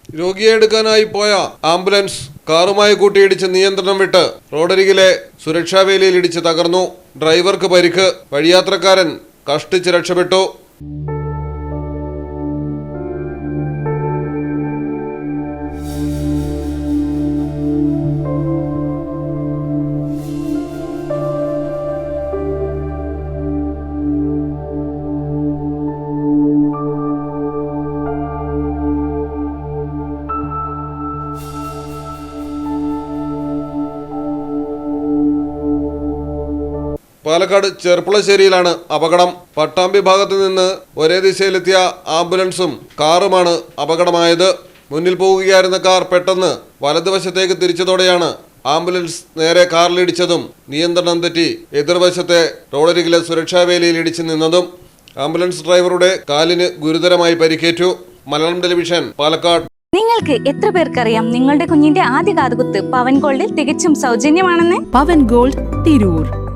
രോഗിയെ എടുക്കാനായി പോയ ആംബുലൻസ് കാറുമായി കൂട്ടിയിടിച്ച് നിയന്ത്രണം വിട്ട് റോഡരികിലെ സുരക്ഷാവേലിയിൽ ഇടിച്ച് തകർന്നു. ഡ്രൈവർക്ക് പരിക്ക്. വഴിയാത്രക്കാരൻ കഷ്ടിച്ച് രക്ഷപ്പെട്ടു. പാലക്കാട് ചെർപ്പുളശ്ശേരിയിലാണ് അപകടം. പട്ടാമ്പി ഭാഗത്ത് നിന്ന് ഒരേ ദിശയിലെത്തിയ ആംബുലൻസും കാറുമാണ് അപകടമായത്. മുന്നിൽ പോവുകയായിരുന്ന കാർ പെട്ടെന്ന് വലതുവശത്തേക്ക് തിരിച്ചതോടെയാണ് ആംബുലൻസ് നേരെ കാറിലിടിച്ചതും നിയന്ത്രണം തെറ്റി എതിർവശത്തെ റോഡരികിലെ സുരക്ഷാവേലിയിൽ ഇടിച്ചു നിന്നതും. ആംബുലൻസ് ഡ്രൈവറുടെ കാലിന് ഗുരുതരമായി പരിക്കേറ്റു. മലയാളം ടെലിവിഷൻ, പാലക്കാട്. നിങ്ങൾക്ക് എത്ര പേർക്കറിയാം നിങ്ങളുടെ കുഞ്ഞിന്റെ ആദ്യ കാതുകുത്ത് പവൻ ഗോൾഡിൽ തികച്ചും സൗജന്യമാണെന്ന്? പവൻ ഗോൾഡ് തിരൂർ.